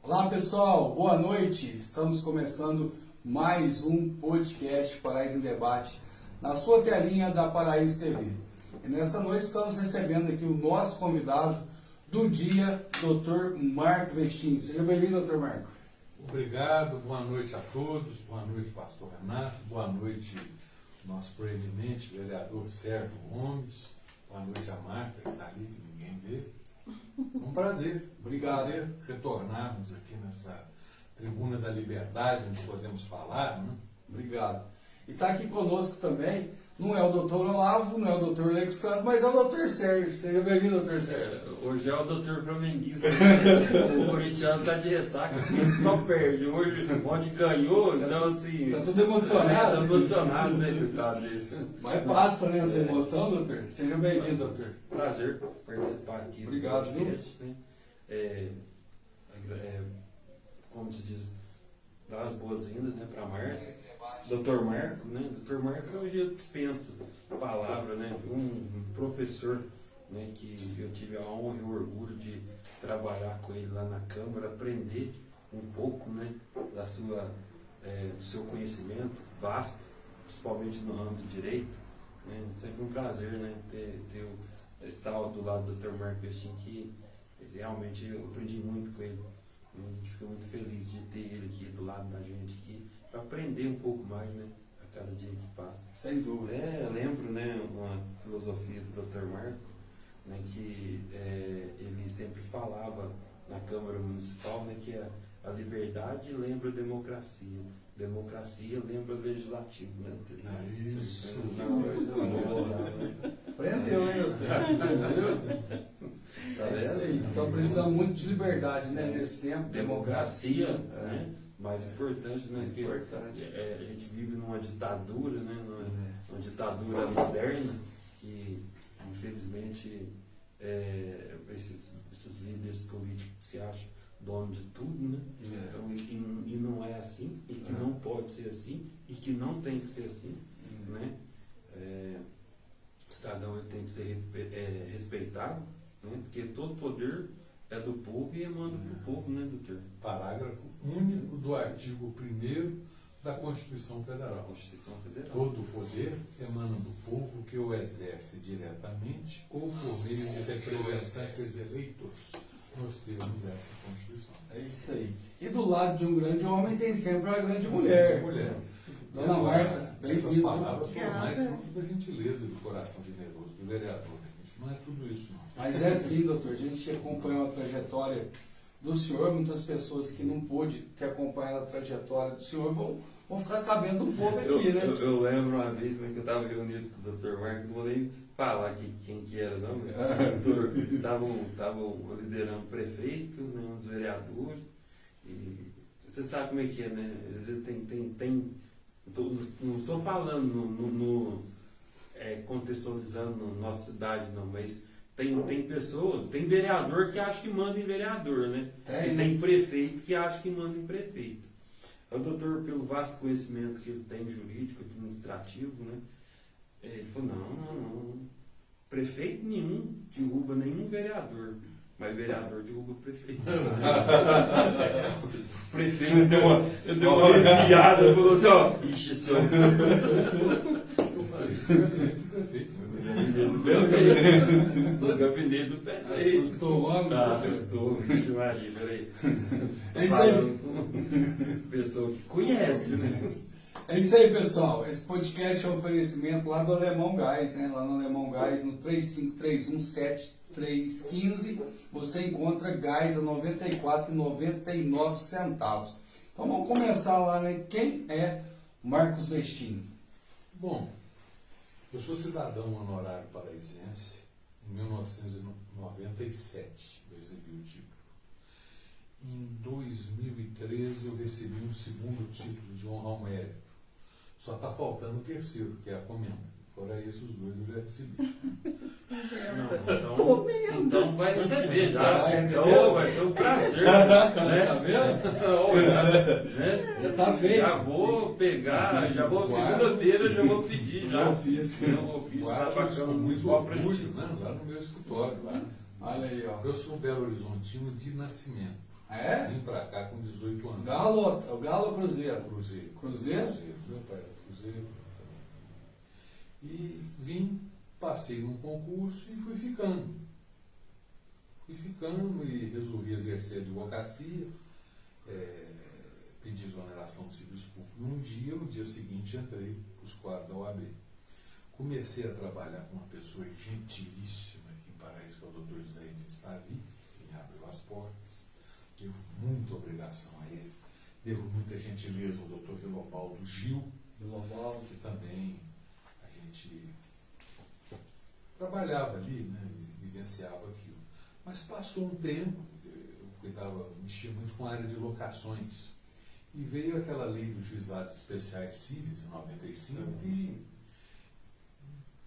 Olá pessoal, boa noite. Estamos começando mais um podcast Paraíso em Debate na sua telinha da Paraíso TV. E nessa noite estamos recebendo aqui o nosso convidado do dia, Dr. Marco Vestin. Seja bem-vindo, Dr. Marco. Obrigado, boa noite a todos, boa noite, pastor Renato, boa noite, nosso proeminente vereador Sérgio Gomes, boa noite a Marta, que está ali, que ninguém vê. Um prazer, Obrigado. Prazer retornarmos aqui nessa tribuna da liberdade, onde podemos falar, né? Obrigado. E está aqui conosco também, não é o Dr. Olavo, não é o Dr. Alexandre, mas é o Dr. Sérgio. Seja bem-vindo, Dr. Sérgio. Hoje é o Dr. Flamenguista. O corintiano tá de ressaca, só perde. Hoje, ontem ganhou, então assim. Tá tudo emocionado. Tá emocionado, né, coitado dele. Mas passa, né, essa emoção, doutor? Seja bem-vindo, doutor. Prazer participar aqui. Obrigado, do podcast, né? Como se diz, dar as boas-vindas, né, para Marco. Dr. Marco, né? Dr. Marco hoje eu dispenso a palavra, né? Um professor, né, que eu tive a honra e o orgulho de trabalhar com ele lá na Câmara, aprender um pouco, né, do seu conhecimento vasto, principalmente no âmbito do direito, né. Sempre um prazer, né, estar do lado do Dr. Marco Vestin, que realmente eu aprendi muito com ele. A gente fica muito feliz de ter ele aqui do lado da gente aqui, para aprender um pouco mais, né, a cada dia que passa. Sem dúvida. Eu lembro, né, uma filosofia do Dr. Marco, né, que ele sempre falava na Câmara Municipal, né, que a liberdade lembra a democracia lembra o legislativo, né? Isso. Aprendeu, hein, doutor? Tá É isso vendo? aí. Então precisamos muito de liberdade, né, nesse tempo. Democracia, né? Mais importante, né? Que Importante. a gente vive numa ditadura, né? Numa ditadura moderna que, infelizmente, esses líderes políticos se acham dono de tudo, né? Então, e não é assim, e que não pode ser assim, e que não tem que ser assim, né? O cidadão ele tem que ser respeitado, né? Porque todo poder é do povo e emana do povo, né, doutor? Parágrafo único do artigo 1º da Constituição Federal. Constituição Federal. Todo poder emana do povo que o exerce diretamente ou por meio de representantes eleitos nos termos dessa Constituição. É isso aí. E do lado de um grande homem tem sempre uma grande mulher. Dona Marta, Essas bem-vinda. palavras foram mais fruto da gentileza e do coração generoso do vereador. Gente, não é tudo isso, não. Mas é assim, doutor. A gente acompanhou a trajetória do senhor. Muitas pessoas que não pôde ter acompanhado a trajetória do senhor vão ficar sabendo um pouco aqui, né? Eu lembro uma vez, né, que eu estava reunido com o Dr. Marco, não vou nem falar quem que era, não. Estavam liderando o prefeito, né, uns vereadores. E você sabe como é que é, né? Às vezes não estou falando contextualizando nossa cidade, não, mas tem pessoas, tem vereador que acha que manda em vereador, né? Tem, E tem prefeito que acha que manda em prefeito. O doutor, pelo vasto conhecimento que ele tem jurídico, administrativo, né? Ele falou, não. Prefeito nenhum derruba nenhum vereador. Mas vereador derruba prefeito. O prefeito deu uma piada, falou assim, ó, ixi, senhor. No gabinete do prefeito. Assustou o homem. Assustou, vixe Maria, peraí. É isso aí. Pessoa que conhece, né? É isso aí, pessoal. Esse podcast é um oferecimento lá do Alemão Gás, né? Lá no Alemão Gás, no 35317315, você encontra gás a R$ 94,99. Então vamos começar lá, né? Quem é Marcos Vestin? Bom, eu sou cidadão honorário paraisense. Em 1997 eu recebi o título. Em 2013 eu recebi um segundo título de honra ao mérito. Só está faltando o terceiro, que é a comenda. Fora isso, os dois eu já recebi. Então vai receber já. Vai Vai ser um prazer. Né? Tá vendo? Já tá feito. Já vou pegar, segunda-feira já vou pedir já. Eu fiz. Tá bacana, muito muito orgulho, né? Lá no meu escritório. Lá. Olha aí, ó. Eu sou Belo Horizontino de nascimento. É? Vim para cá com 18 anos. O Galo ou Cruzeiro? Cruzeiro. Cruzeiro? Meu pai era Cruzeiro. E vim, passei num concurso e fui ficando. Fui ficando e resolvi exercer a advocacia, pedi exoneração do serviço público num dia, no dia seguinte entrei para os quadros da OAB. Comecei a trabalhar com uma pessoa gentilíssima aqui em Paraíso, que é o Dr. José Edith Stavi, que me abriu as portas. Devo muita obrigação a ele. Devo muita gentileza ao Dr. Vilobaldo Gil, que também a gente trabalhava ali, né, vivenciava aquilo. Mas passou um tempo, eu mexia muito com a área de locações. E veio aquela lei dos juizados especiais cíveis, em 95,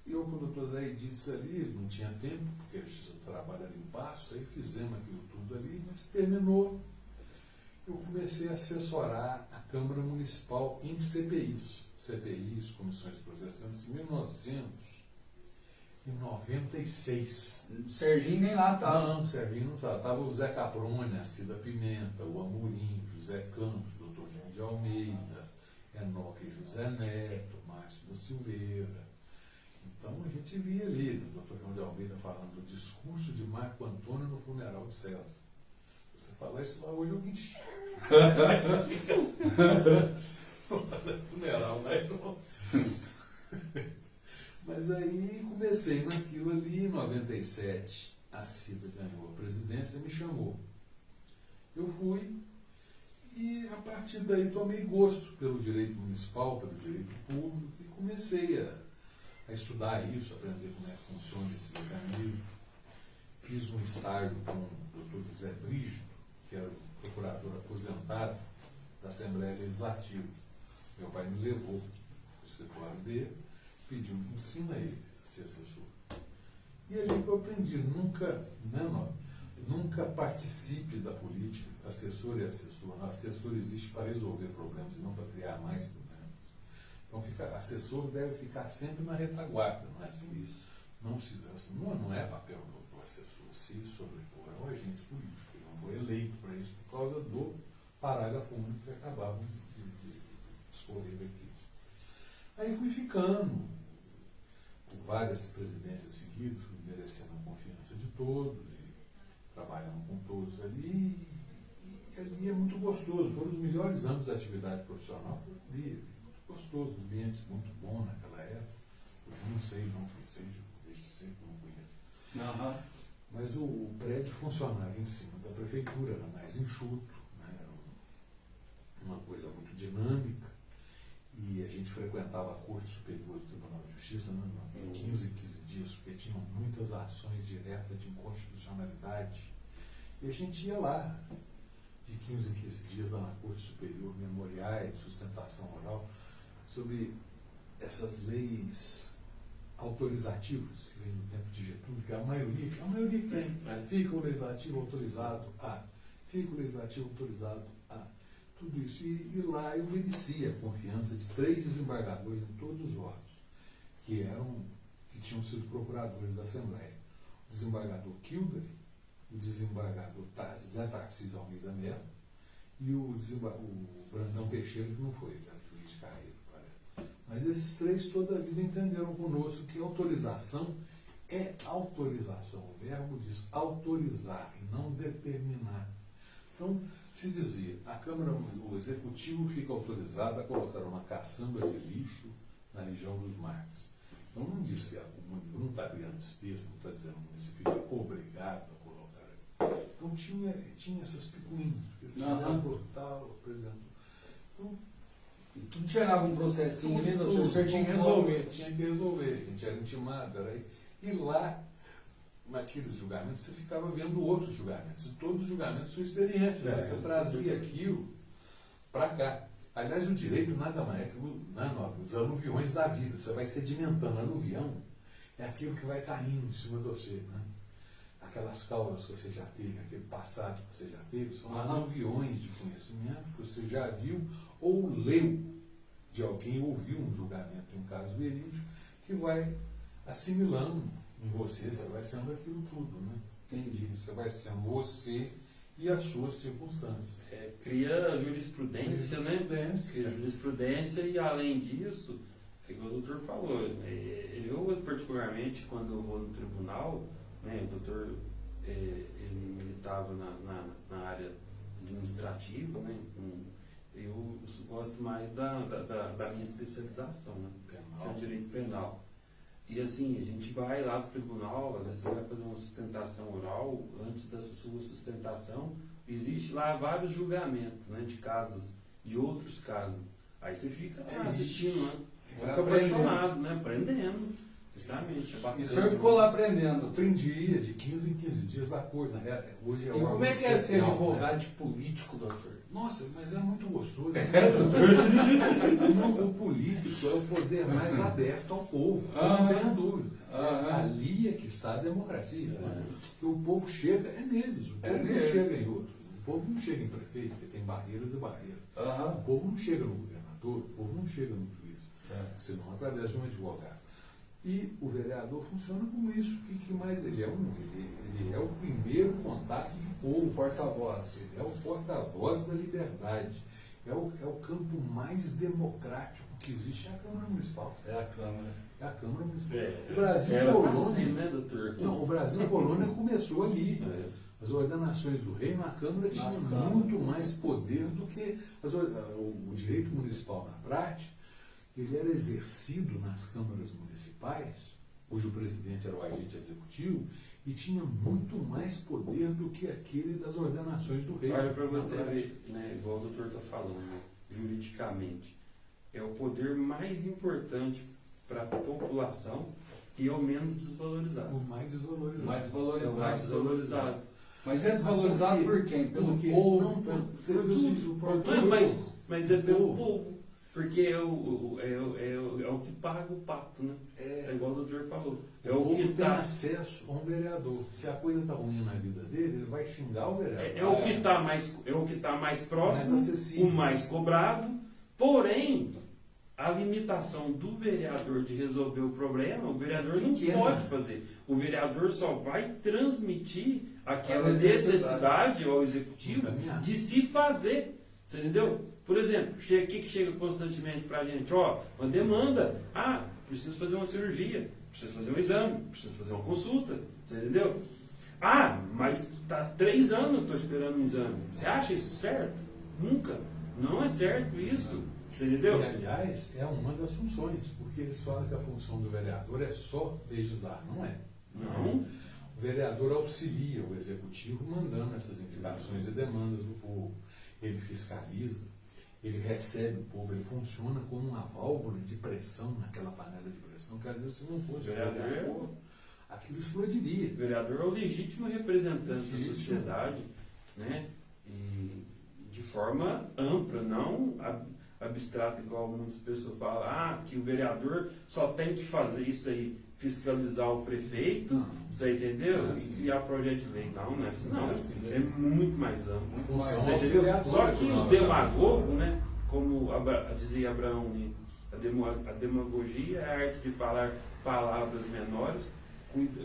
e eu com o doutor Zé Edith ali, não tinha tempo, porque o trabalho era em passo, aí fizemos aquilo tudo ali, mas terminou. Eu comecei a assessorar a Câmara Municipal em CPIs, Comissões Processantes, em 1996. O Serginho nem lá estava. Não, o Serginho não estava. Estava o Zé Caprone, a Cida Pimenta, o Amorim, José Campos, o doutor João de Almeida, Enoque José Neto, Márcio da Silveira. Então a gente via ali, o doutor João de Almeida falando do discurso de Marco Antônio no funeral de César. Você falar isso lá hoje, alguém te funeral, mas aí comecei naquilo ali, em 97, a Cida ganhou a presidência e me chamou. Eu fui e a partir daí tomei gosto pelo direito municipal, pelo direito público e comecei a estudar isso, aprender como é que funciona esse mecanismo. Fiz um estágio com o Dr. José Brígido, que era o procurador aposentado da Assembleia Legislativa. Meu pai me levou para o escritório dele, pediu que ensina ele a ser assessor. E ali que eu aprendi, nunca participe da política, assessor é assessor. O assessor existe para resolver problemas e não para criar mais problemas. Então, assessor deve ficar sempre na retaguarda, não é assim? Isso. Não é papel do assessor se sobrepor ao agente político. Ele não foi eleito para isso por causa do parágrafo único que acabavam de escolher aqui. Aí fui ficando por várias presidências seguidas, merecendo a confiança de todos e trabalhando com todos ali. E ali é muito gostoso. Foram os melhores anos da atividade profissional, foi ali. Muito gostoso, ambiente muito bom naquela época. Hoje não sei, não sei, desde sempre não conheço. Mas o prédio funcionava em cima da prefeitura, era mais enxuto, né? Era uma coisa muito dinâmica. E a gente frequentava a Corte Superior do Tribunal de Justiça, né, 15 em 15 dias, porque tinham muitas ações diretas de inconstitucionalidade. E a gente ia lá, de 15 em 15 dias, lá na Corte Superior, memoriais, sustentação oral, sobre essas leis autorizativas, que vem no tempo de Getúlio, que a maioria que tem. Fica o legislativo autorizado a, fica o legislativo autorizado a. Tudo isso. E lá eu merecia a confiança de 3 desembargadores em todos os votos, que tinham sido procuradores da Assembleia. O desembargador Kildare, o desembargador Zé Tarcísio Almeida Mello e o Brandão Teixeira, que não foi, que era juiz de carreira, parece. Mas esses 3 toda a vida entenderam conosco que autorização é autorização. O verbo diz autorizar e não determinar. Então, se dizia, a Câmara, o Executivo fica autorizado a colocar uma caçamba de lixo na região dos Marques. Então não diz que não está criando despesa, não está dizendo que o município é obrigado a colocar. Então tinha essas picuinhas. Tal, apresentou. Então, tudo tirava um processinho ali, doutor, o senhor tinha que resolver. Tinha que resolver, a gente era intimado, e lá, naqueles julgamentos, você ficava vendo outros julgamentos, e todos os julgamentos são experiências, você trazia aquilo para cá. Aliás, o direito nada mais é que os aluviões da vida, você vai sedimentando. Aluvião é aquilo que vai caindo em cima de você, né? Aquelas causas que você já teve, aquele passado que você já teve, são aluviões de conhecimento que você já viu ou leu de alguém, ouviu um julgamento de um caso verídico, que vai assimilando em você vai sendo aquilo tudo, né? Entendi. Você vai sendo você e as suas circunstâncias. Cria jurisprudência, né? Jurisprudência. Cria jurisprudência e, além disso, é igual o doutor falou, eu particularmente, quando eu vou no tribunal, né, o doutor ele militava na área administrativa, né? Eu gosto mais da minha especialização, né? Que é o direito penal. E assim, a gente vai lá para o tribunal, às vezes você vai fazer uma sustentação oral, antes da sua sustentação, existe lá vários julgamentos, né, de casos, de outros casos. Aí você fica lá assistindo, né? Fica apaixonado, né? Aprendendo. Justamente. E o senhor ficou lá aprendendo? Aprendia de 15 em 15 dias a coisa. Hoje é E como é que é ser especial, advogado né? de político, doutor? Nossa, mas é muito gostoso. Não, o político é o poder mais aberto ao povo, não tenha dúvida. Ali é que está a democracia. Porque o povo chega, é neles. O povo não chega em outro. O povo não chega em prefeito, porque tem barreiras e barreiras. O povo não chega no governador, o povo não chega no juiz. Senão através de um advogado. E o vereador funciona como isso. O que mais ele é? Ele é o primeiro contato do povo. O porta-voz. Ele é o porta-voz da liberdade. É o campo mais democrático que existe, é a Câmara Municipal. É a Câmara. É a Câmara Municipal. O Brasil era colônia. assim, né, doutor? Não, o Brasil colônia começou ali. As ordenações do rei na Câmara tinham muito mais poder do que o direito municipal na prática. Ele era exercido nas câmaras municipais, cujo presidente era o agente executivo, e tinha muito mais poder do que aquele das ordenações do rei. Olha para você ver, né, igual o doutor está falando, né, juridicamente, é o poder mais importante para a população e é o menos desvalorizado. O mais desvalorizado. Mais desvalorizado. É o mais desvalorizado. Mas é desvalorizado por quem? Pelo povo? Mas é pelo povo. Porque é o que paga o pato, né? É igual o doutor falou. É o o povo que tem tá, acesso a um vereador. Se a coisa está ruim na vida dele, ele vai xingar o vereador. é o que tá mais próximo, Mais acessível. o mais cobrado. Porém, a limitação do vereador de resolver o problema, o vereador não pode fazer. O vereador só vai transmitir aquela necessidade ao executivo de se fazer. Você entendeu? Por exemplo, o que chega constantemente para a gente? Uma demanda. Preciso fazer uma cirurgia, preciso fazer um exame, preciso fazer uma consulta. Você entendeu? Mas está 3 anos eu estou esperando um exame. Você acha isso certo? Nunca. Não é certo isso. Você entendeu? E, aliás, é uma das funções, porque eles falam que a função do vereador é só legislar. Não é. Não. O vereador auxilia o executivo mandando essas indicações e demandas do povo. Ele fiscaliza, ele recebe o povo, ele funciona como uma válvula de pressão naquela panela de pressão, que às vezes se não fosse o vereador, aquilo explodiria. O vereador é o legítimo representante da sociedade, né? E de forma ampla, não abstrata, igual muitas pessoas falam, que o vereador só tem que fazer isso aí, fiscalizar o prefeito, você entendeu? E criar projeto de lei. Não é assim, não. É muito mais amplo. Você entendeu? Só que os demagogos, né? Como dizia Abraão Lincoln, a demagogia é a arte de falar palavras menores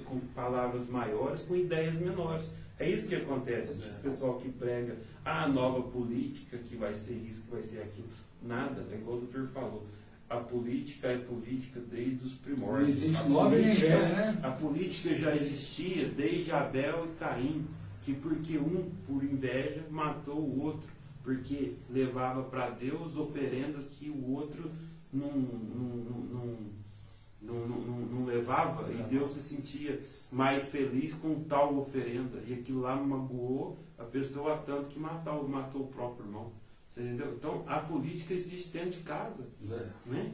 com palavras maiores, com ideias menores. É isso que acontece. Esse pessoal que prega a nova política, que vai ser isso, que vai ser aquilo. Nada, é igual o doutor falou. A política é política desde os primórdios. Não existe nome nem velho, né? A política já existia desde Abel e Caim, que porque um, por inveja, matou o outro, porque levava para Deus oferendas que o outro não levava, e Deus se sentia mais feliz com tal oferenda, e aquilo lá magoou a pessoa tanto que matou o próprio irmão. Entendeu? Então, a política existe dentro de casa. Né?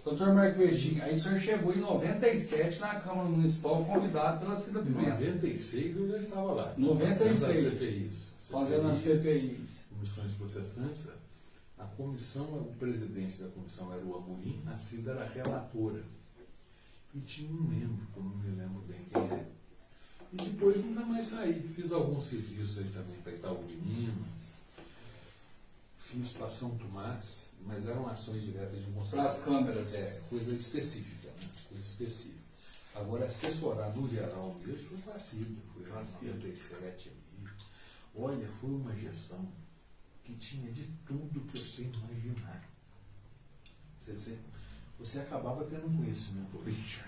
Doutor Marco Verginho, aí o senhor chegou em 97 na Câmara Municipal, convidado pela Cida Em Pimenta. 96 eu já estava lá. 96. Fazendo as CPIs. Comissões processantes. A comissão, o presidente da comissão era o Amorim, a Cida era a relatora. E tinha um membro, que eu não me lembro bem quem é. E depois nunca mais saí. Fiz alguns serviços aí também para Itaú de Minas. Fiz para São Tomás, mas eram ações diretas de moção. Para as câmeras. Coisa específica, né? Coisa específica. Agora, assessorar no geral mesmo foi com a Cida, foi em 97 ali. Olha, foi uma gestão que tinha de tudo que você imaginar. Você acabava tendo conhecimento político.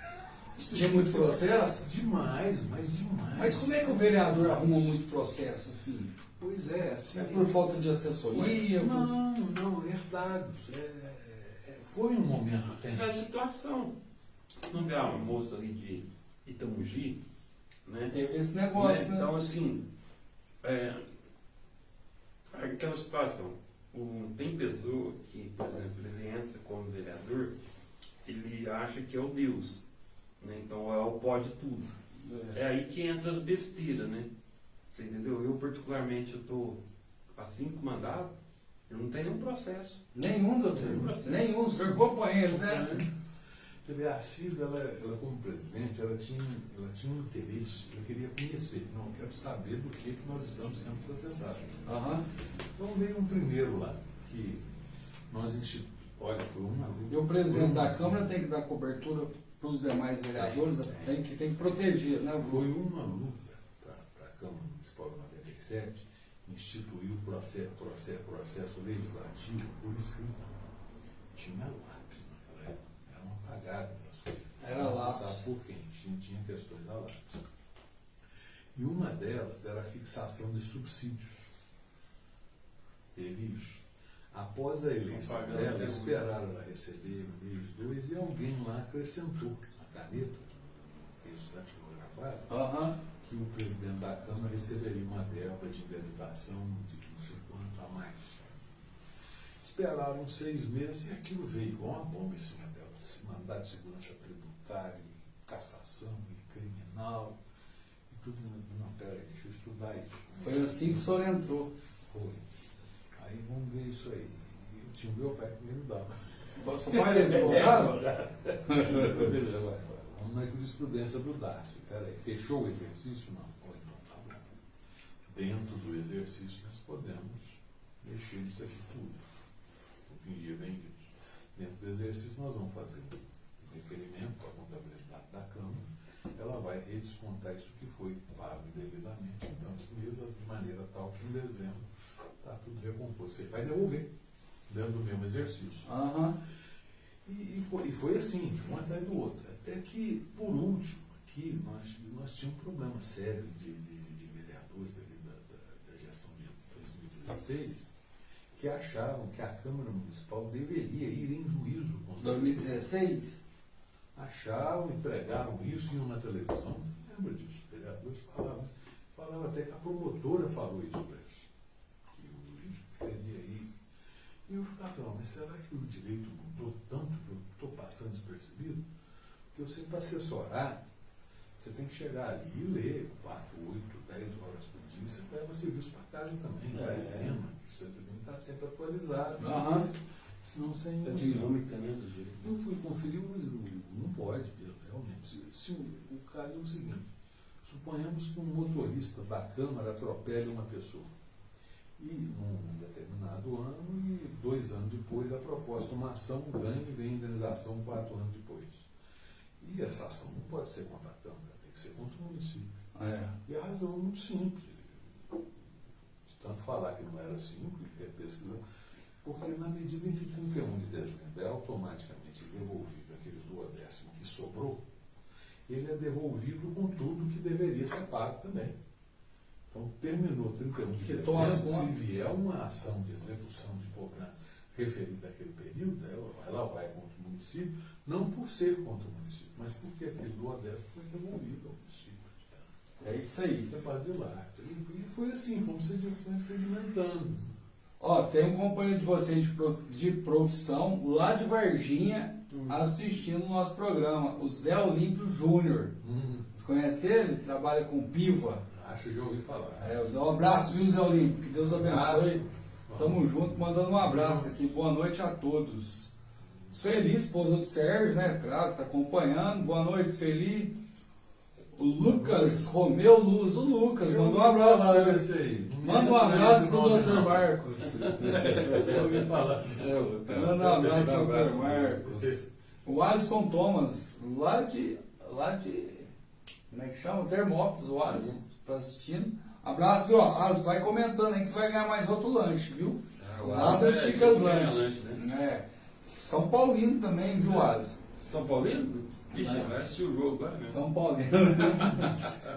Tinha muito processo? Demais, mas demais. Mas como é que o vereador arruma muito processo assim? Pois é, assim. É por falta de assessoria? Não, herdados. Foi um momento tenso. É a situação. Se não vê uma moça ali de Itamugi, né? Teve esse negócio, né? Então, assim, aquela situação. Tem pessoa que, por exemplo, ele entra como vereador, ele acha que é o Deus, né? Então é o pode tudo. É aí que entra as besteiras, né? Você entendeu? Eu, particularmente, eu estou há 5 mandatos, eu não tenho um processo. Nenhum, doutor? Nenhum, o senhor companheiro, né? A Cida, ela como presidente, ela tinha um interesse, eu queria conhecer, não, eu quero saber do que nós estamos sendo processados. Então veio um primeiro lá, que nós instituímos, olha, foi uma luta. E o presidente da Câmara tem que dar cobertura para os demais vereadores, tem que proteger, né? Foi uma luta para a Câmara Municipal de 97 instituir o processo legislativo por escrito. Tinha lápis naquela época, era uma apagada das coisas. Era lápis. Sabe por quem? Tinha questões da lápis. E uma delas era a fixação de subsídios. Teve isso. Após a eleição dela, esperaram ela receber um mês, 2, e alguém lá acrescentou a caneta, isso datilografado, que o presidente da Câmara receberia uma verba de indenização de não sei quanto a mais. Esperaram 6 meses e aquilo veio igual uma bomba em cima dela. Mandado de segurança tributária, cassação e criminal, e tudo. Não, peraí, deixa eu estudar isso. Foi assim que o senhor entrou. Foi. Aí vamos ver isso aí. Eu tinha o meu pai que me ajudava. Seu pai é advogado? Vamos na jurisprudência do Dácio. Peraí, fechou o exercício? Não. Foi, não, tá bom. Dentro do exercício nós podemos mexer nisso aqui tudo. Eu fingia bem disso. Dentro do exercício nós vamos fazer um requerimento para a contabilidade da Câmara. Ela vai redescontar isso que foi pago indevidamente. Então, isso mesmo, de maneira tal que em dezembro está tudo recomposto. Você vai devolver dentro do mesmo exercício. E foi assim, de um atrás do outro. Até que, por último, aqui nós tínhamos um problema sério de vereadores ali da gestão de 2016 que achavam que a Câmara Municipal deveria ir em juízo com os 2016? Achavam e pregaram isso, iam na televisão. Lembra disso? Os vereadores falavam até que a promotora falou isso para eles. Que o juiz teria aí. E eu ficava, mas será que o direito mudou tanto que eu estou passando despercebido? Porque você, para assessorar, você tem que chegar ali e ler 4, 8, 10 horas por dia. Você leva serviço para casa também, você tem que estar sempre atualizado. Senão você É dinâmica, né, do direito. Eu fui conferir, mas não pode, realmente. Se o caso é o seguinte: suponhamos que um motorista da Câmara atropele uma pessoa. E num determinado ano, e 2 anos depois, a proposta uma ação ganha e vem indenização 4 anos depois. E essa ação não pode ser contra a Câmara, tem que ser contra o município. E a razão é muito simples. De tanto falar que não era assim, porque é pesquisa. Porque na medida em que 31 de dezembro é automaticamente devolvido aquele 12º que sobrou, ele é devolvido com tudo que deveria ser pago também. Então, terminou 31 de dezembro, se vier uma ação de execução de cobrança referida àquele período, ela vai contra o município, não por ser contra o município, mas porque aquele 12º foi devolvido ao município. É isso aí. Isso é basilar. E foi assim, fomos sedimentando. Tem um companheiro de vocês de profissão lá de Varginha assistindo o nosso programa, o Zé Olímpio Júnior. Você conhece ele? Trabalha com Piva. Acho que já ouvi falar. Um abraço, viu, Zé Olímpio? Que Deus abençoe. Tamo junto, mandando um abraço aqui. Boa noite a todos. Sueli, esposa do Sérgio, né? Claro, tá acompanhando. Boa noite, Sueli. O Lucas Romeu Luz, o Lucas, mandou um abraço. Manda um abraço pro Dr. Marcos. Eu ouvi falar. Manda um abraço pro Dr. Marcos. O Alisson Thomas, lá de como é que chama? Termópolis, o Alisson, tá assistindo. Abraço, viu? Alisson, vai comentando aí que você vai ganhar mais outro lanche, viu? O Lá Alisson do é Ticas tipo Lanche. né? É. São Paulino também, viu, Alisson? São Paulino? Vixe, É. vai assistir o jogo agora mesmo. São Paulino.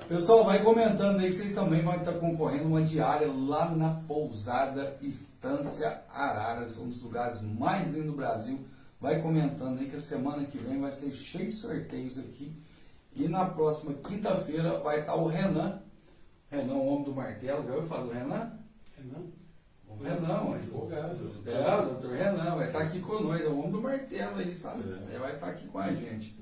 Pessoal, vai comentando aí que vocês também vão estar concorrendo uma diária lá na Pousada Estância Araras, um dos lugares mais lindos do Brasil. Vai comentando aí que a semana que vem vai ser cheio de sorteios aqui. E na próxima quinta-feira vai estar o Renan. Renan, o homem do martelo. Já ouviu falar do Renan? Renan? O Renan, ué. Advogado. É, o doutor Renan vai estar aqui com nós, é o homem do martelo aí, sabe? Ele vai estar aqui com a gente.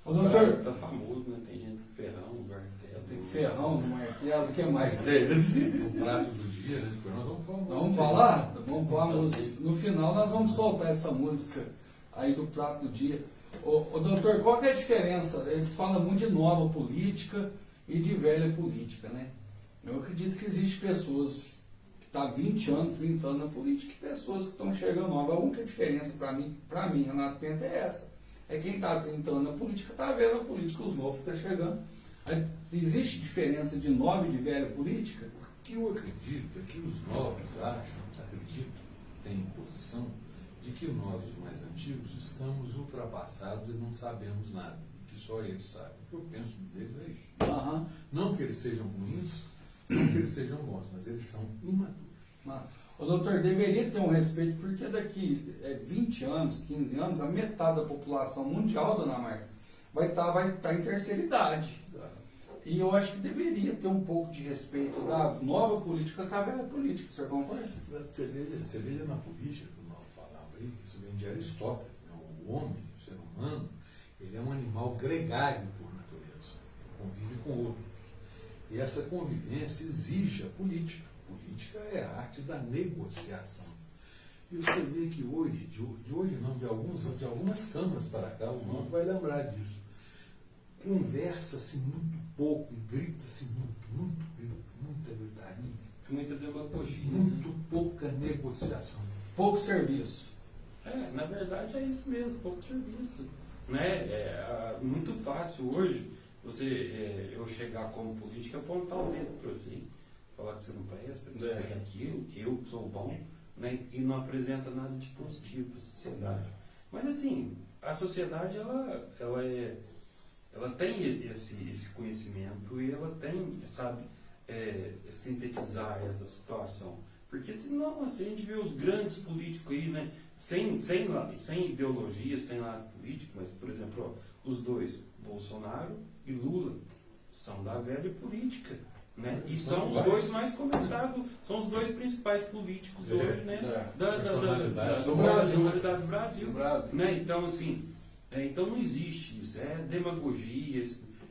Ô doutor, Tá famoso, né? Tem gente com ferrão, martelo. tem ferrão no martelo, o que mais tem? O prato do dia, né? Depois nós vamos falar. Vamos falar? Vamos falar música. No final nós vamos soltar essa música aí do prato do dia. Ô doutor, qual que é a diferença? Eles falam muito de nova política e de velha política, né? Eu acredito que existem pessoas que estão há 20 anos, 30 anos na política e pessoas que estão chegando novas. A única diferença para mim, Renato Penta, é essa. É quem está há 30 anos na política está vendo a política, os novos que estão chegando. Aí, existe diferença de nova e de velha política? O que eu acredito é que os novos acredito, têm posição de que nós, os mais antigos, estamos ultrapassados e não sabemos nada, e que só eles sabem. O que eu penso deles é isso. Aham. Não que eles sejam ruins, não que eles sejam bons, mas eles são imaturos. O doutor deveria ter um respeito, porque daqui 20 anos, 15 anos, a metade da população mundial, dona Marta, vai estar em terceira idade. E eu acho que deveria ter um pouco de respeito da nova política com a velha política. O senhor concorda? Você veja na política, como eu falava aí, isso vem de Aristóteles, né? O homem, o ser humano, ele é um animal gregário por natureza, convive com outros. E essa convivência exige a política. Política é a arte da negociação. E você vê que hoje, de hoje não, de algumas câmaras para cá, o mundo vai lembrar disso. Conversa-se muito pouco e grita-se muita gritaria. Muita demagogia. Muito Né? pouca negociação. Pouco serviço. Na verdade é isso mesmo, pouco serviço. Né? Muito fácil hoje eu chegar como político e apontar o dedo para você, falar que você não presta, que você é aquilo, que eu sou bom, né? E não apresenta nada de positivo para a sociedade. Mas assim, a sociedade ela tem esse conhecimento e ela tem, sabe, sintetizar essa situação. Porque senão, assim, a gente vê os grandes políticos aí, né, sem ideologia, sem lado político, mas, por exemplo, os dois, Bolsonaro e Lula, são da velha política. Né? E são os dois mais comentados, são os dois principais políticos hoje, né? Da personalidade do Brasil. Né? Então, assim, então não existe isso, é demagogia,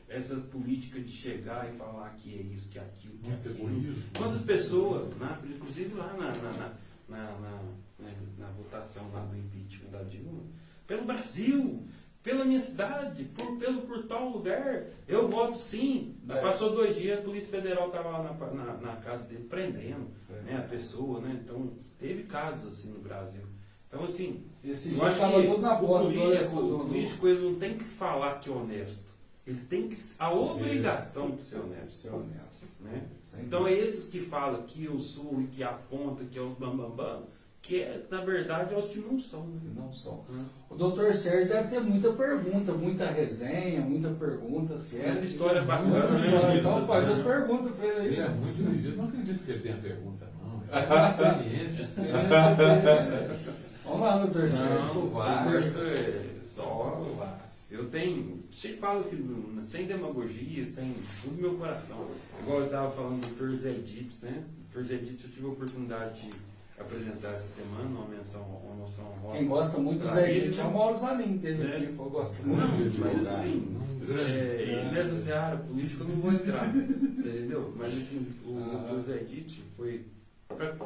essa política de chegar e falar que é isso, que é aquilo, que é aquilo. Quantas pessoas, inclusive lá na votação lá do impeachment da Dilma, pelo Brasil, pela minha cidade, por tal lugar, eu voto sim. Passou 2 dias, a Polícia Federal estava lá na casa dele prendendo né, a pessoa, né? Então, teve casos assim no Brasil. Então, assim, esse eu acho estava que tudo na bosta, o político ele não tem que falar que é honesto. Ele tem a obrigação de ser honesto. Né? Então, é esses que falam que eu sou e que aponta, que é os bambambam, que na verdade é os que não são. Né? Não são. O doutor Sérgio deve ter muita pergunta, muita resenha, muita pergunta séria. Muita história bacana, muita história. né? Então faz as perguntas para ele aí. Ele é muito vivido. Não acredito que ele tenha pergunta, não. Experiência. Vamos lá, doutor Sérgio. Eu tenho, sempre falo que sem demagogia, sem tudo meu coração. Igual eu estava falando do Dr. Zé Dietz, né? Dr. Zé Dietz, eu tive a oportunidade de apresentar essa semana uma moção rosa. Quem gosta muito do Zé Dietz é o Mauro Zanin, teve aqui, gosta muito. Mas assim, nessa seara política eu não vou entrar, você entendeu? Mas assim, o Dr. Zé Dietz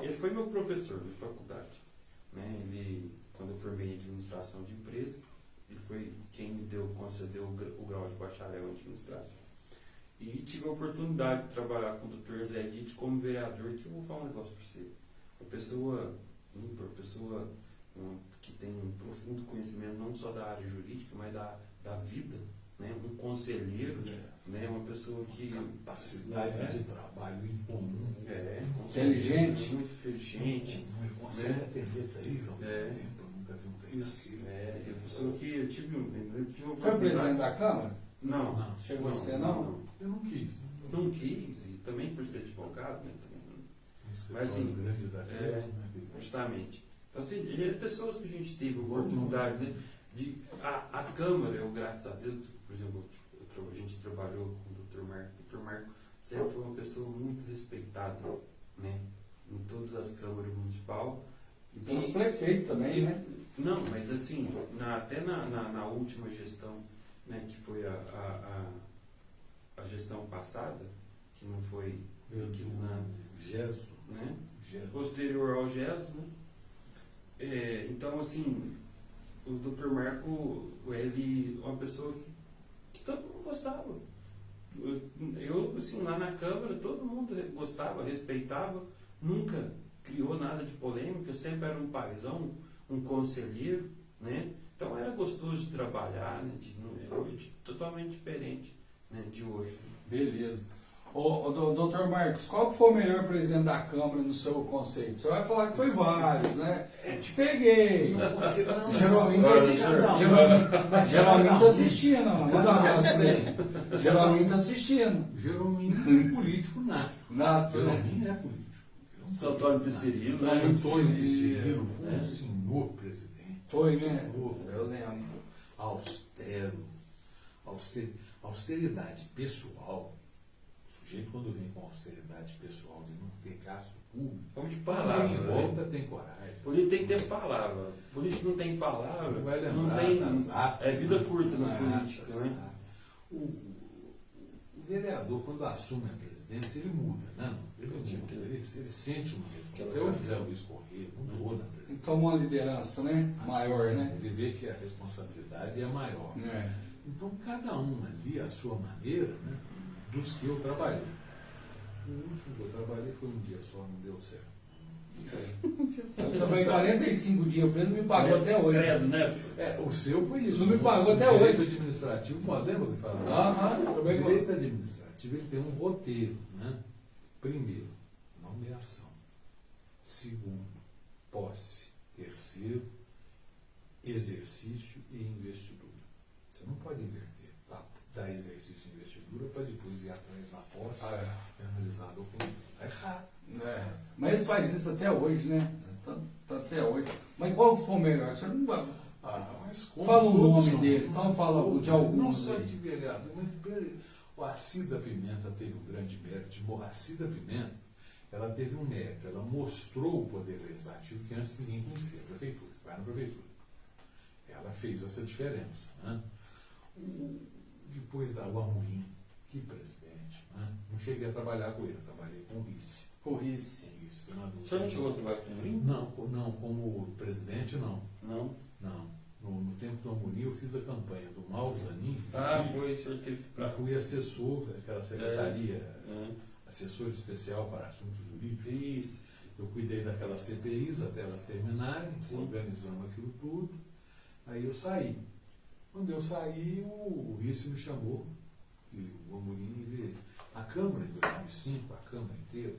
ele foi meu professor de faculdade. Né? Ele, quando eu formei em administração de empresa, ele foi quem me concedeu o grau de bacharel em administração. E tive a oportunidade de trabalhar com o Dr. Zé Dietz como vereador, que eu vou falar um negócio para você. Uma pessoa ímpar, pessoa que tem um profundo conhecimento não só da área jurídica, mas da vida, né, um conselheiro, né, uma pessoa que... Capacidade de trabalho em comum. Inteligente. Muito inteligente. Ele consegue atender 3 ao mesmo tempo. Eu nunca vi um trem Isso, daquele. é uma pessoa que eu tive uma Foi oportunidade- presidente da Câmara? Não. Chegou a ser, não? Eu não quis. Não quis, e também por ser advogado, né? Também, Um mas escritório assim, grande daquele, né? justamente. Então, assim, pessoas que a gente teve a oportunidade, né? A Câmara, eu, graças a Deus, por exemplo, a gente trabalhou com o Dr. Marco. O Dr. Marco sempre foi uma pessoa muito respeitada, né? Em todas as câmaras municipais. Pelos prefeitos também, né? Não, mas assim, até na última gestão, né, que foi a gestão passada, que não foi Gesso. né, posterior ao GES, né? Então, assim, o Dr. Marco, ele é uma pessoa que todo mundo gostava. Eu, assim, lá na Câmara, todo mundo gostava, respeitava, nunca criou nada de polêmica, sempre era um paizão, um conselheiro, né? Então era gostoso de trabalhar, né? Totalmente diferente, né, de hoje. Beleza. Doutor Marcos, qual que foi o melhor presidente da Câmara no seu conceito? Você vai falar que foi vários, né? Te peguei. Geralmente tá assistindo. Manda um abraço pra ele. Geralmente tá assistindo. Geralmente é político nato. Nato, né? Geralmente é político. São Antônio Piscirilo, né? Antônio Piscirilo foi É. um senhor presidente. Foi, né? Senhor, Eu lembro. austero, austeridade pessoal. O sujeito, quando vem com austeridade pessoal de não ter gasto público, Vamos de palavra, em né? volta tem coragem. Político tem que ter palavra. Político não tem palavra, Não vai não lembrar tem. das atas, É vida curta na das política, atas, né? O vereador, quando assume a presidência, ele muda, né? Ele sente uma responsabilidade. Até o José Luiz Corrêa mudou na presidência. Tomou uma liderança, né? Maior, né? Ele vê que a responsabilidade é maior. É. Então, cada um ali, à sua maneira, né, dos que eu trabalhei. O último que eu trabalhei foi um dia só, não deu certo. Eu trabalhei 45 dias preso, não me pagou até hoje. Credo, né? O seu foi isso. Não me pagou até direito hoje. administrativo, pô, lembra que falava? O Trabalhei com... direito administrativo ele tem um roteiro, né? Primeiro, nomeação. Segundo, posse. Terceiro, exercício e investidura. Você não pode inverter, tá? Dar exercício e investidura para depois ir atrás na posse e analisar o documento. Está errado. É. Mas eles fazem isso até hoje, né? Tá até hoje. Mas qual que foi o melhor? Você não vai... Mas como Fala o todos nome são- deles, não fala de alguns Não só aí. de vereador, mas o Arcida Pimenta teve um grande mérito. A Arcida Pimenta, ela teve um mérito, ela mostrou o poder legislativo que antes ninguém conhecia, a prefeitura, vai na prefeitura. Ela fez essa diferença. Né? Depois da Amorim, que presidente. Né? Não cheguei a trabalhar com ele, eu trabalhei com o Rice. Corrice. O senhor não chegou a trabalhar com o Mourinho? Não, como presidente não. Não. Não. No tempo do Amorim eu fiz a campanha do Mauro Zanin. Foi, o senhor teve que Eu fui assessor daquela secretaria, É. assessor especial para assuntos jurídicos. Isso. Eu cuidei daquelas CPIs até elas terminarem, Sim. organizamos aquilo tudo. Aí eu saí. Quando eu saí, o vice me chamou, e o Amorim, a Câmara em 2005, a Câmara inteira,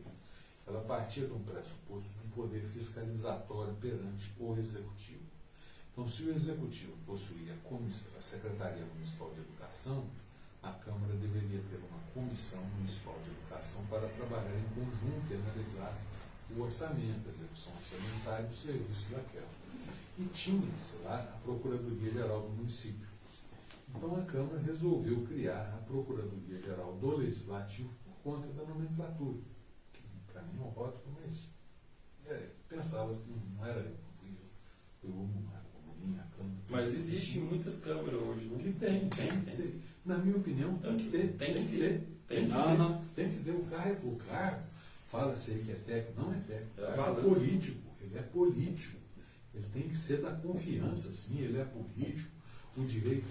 ela partia de um pressuposto de um poder fiscalizatório perante o Executivo. Então, se o Executivo possuía a Secretaria Municipal de Educação, a Câmara deveria ter uma Comissão Municipal de Educação para trabalhar em conjunto e analisar o orçamento, a execução orçamentária do serviço daquela. E tinha-se lá a Procuradoria-Geral do município. Então, a Câmara resolveu criar a Procuradoria-Geral do Legislativo por conta da nomenclatura, que para mim é um rótulo, mas pensava que não era eu, foi o Amorim, a Câmara. Mas existem muitas câmeras hoje, né? Que tem. Na minha opinião, tem que ter. Tem que ter. Tem que ter o cargo. Fala-se aí que é técnico, não é técnico. É político. Ele é político. Ele tem que ser da confiança, sim, ele é político. O direito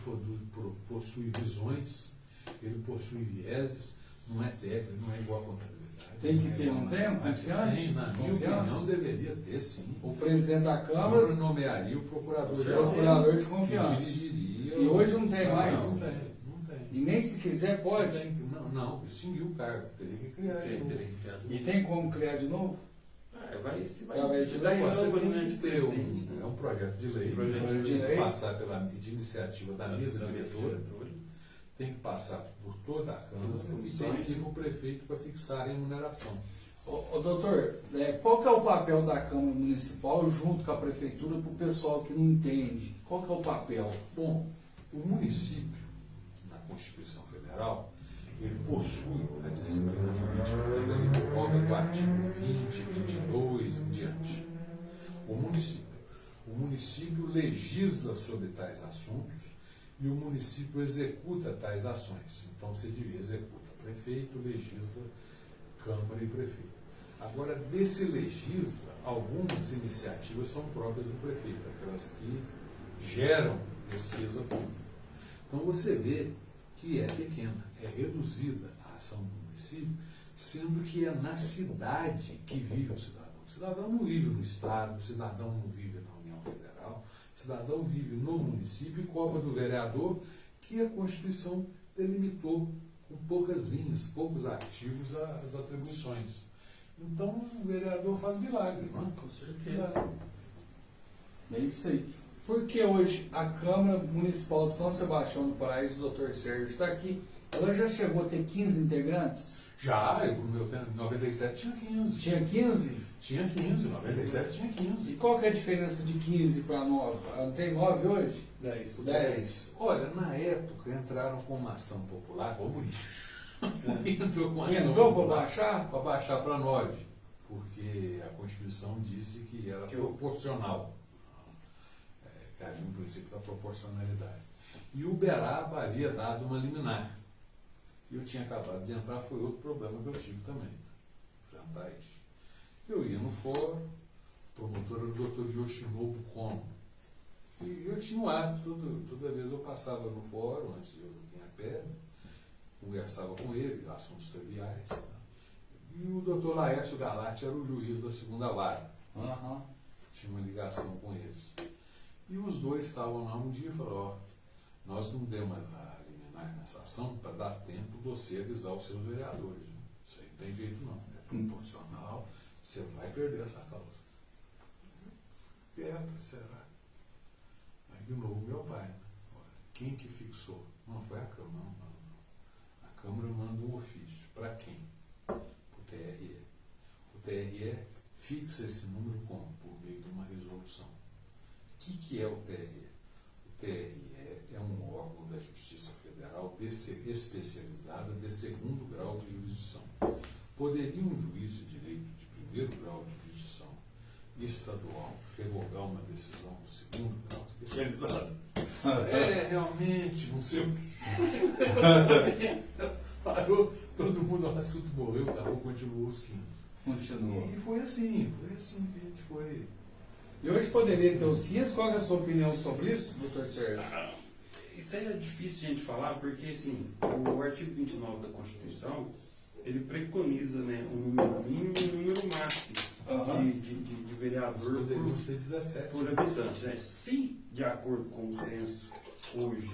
possui visões, ele possui vieses, não é técnico, não é igual a contabilidade. Tem que ter, não tem? Confiança? Tem, na minha opinião, deveria ter, sim. O presidente da A Câmara, Câmara nomearia o procurador-geral. procurador de confiança. Que dirigiria E hoje não tem mais. Não E nem se quiser pode? Não, extinguiu o cargo. Teria que criar. E tem como criar de novo? Vai de dar lei, Você âmbito, tem né, que de ter presidente, né? é um projeto de lei, Projeto de tem lei. que passar de iniciativa da mesa diretora, tem que passar por toda a Câmara Todas as e tem comissões. que ir para o prefeito para fixar a remuneração. Ô, doutor, qual que é o papel da Câmara Municipal junto com a Prefeitura para o pessoal que não entende? Qual que é o papel? Bom, o município, na Constituição Federal, ele possui a disciplina jurídica dele por volta do artigo 20, 22 em diante. O município legisla sobre tais assuntos e o município executa tais ações. Então, você diria, executa prefeito, legisla, Câmara e prefeito. Agora, desse legisla, algumas iniciativas são próprias do prefeito, aquelas que geram despesa pública. Então, você vê que é pequena, é reduzida a ação do município, sendo que é na cidade que vive o cidadão. O cidadão não vive no Estado, o cidadão não vive na União Federal, o cidadão vive no município e cobra do vereador que a Constituição delimitou com poucas linhas, poucos artigos as atribuições. Então, o vereador faz milagre, não é? Com certeza. É isso aí. Porque hoje a Câmara Municipal de São Sebastião do Paraíso, o Dr. Sérgio está aqui, ela já chegou a ter 15 integrantes? Já, eu, no meu tempo, em 97 tinha 15. Tinha 15? Tinha 15, 97 tinha 15. E qual que é a diferença de 15 para 9? Não tem 9 hoje? 10. Olha, na época entraram com uma ação popular, ô bonito. Entrou com uma ação Entrou para popular baixar? para baixar para 9, porque a Constituição disse que era proporcional. Que havia um princípio da proporcionalidade. E o Uberaba havia dado uma liminar. E eu tinha acabado de entrar, foi outro problema que eu tive também, enfrentar isso. Eu ia no fórum, o promotor era o Dr. Yoshinobu Kono. E eu tinha o hábito, toda vez eu passava no fórum, antes de eu vir a pé, conversava com ele, assuntos triviais. Né? E o Dr. Laércio Galati era o juiz da segunda vara. Uhum. Tinha uma ligação com eles. E os dois estavam lá um dia e falaram, nós não demos a liminar nessa ação para dar tempo de você avisar os seus vereadores. Isso aí não tem jeito não, é proporcional, você vai perder essa causa. Será? Aí de novo meu pai, né? Quem que fixou? Não foi a Câmara, não. A Câmara manda um ofício. Para quem? Para o TRE. O TRE fixa esse número como? Por meio de uma resolução. O que é o TRE? O TRE é um órgão da Justiça Federal especializada de segundo grau de jurisdição. Poderia um juiz de direito de primeiro grau de jurisdição estadual revogar uma decisão do segundo grau especializado? Realmente, não sei o que. Parou, todo mundo, o assunto morreu, acabou, continuou os 15. Continuou. E foi assim que a gente foi. E hoje poderia ter os 15? Qual é a sua opinião sobre isso, doutor Sérgio? Isso aí é difícil a gente falar, porque assim, o artigo 29 da Constituição, ele preconiza, né, um número mínimo e um número máximo de vereador Poderia ser 17. por habitante. Né? Se, de acordo com o censo, hoje,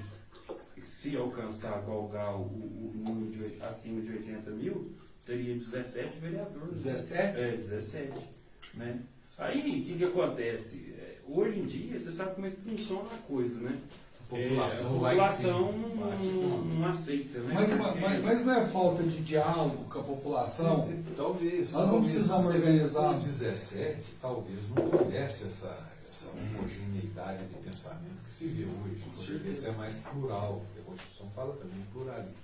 se alcançar, galgar o número acima de 80 mil, seria 17 vereadores. 17? 17. Né? Aí, o que acontece? Hoje em dia, você sabe como é que funciona a coisa, né? A população, não aceita, né? Mas não é falta de diálogo com a população? Sim, talvez. Nós não precisamos organizar. Com 17, talvez não houvesse essa homogeneidade de pensamento que se vê hoje. Poderia ser mais plural, porque a Constituição fala também em pluralismo.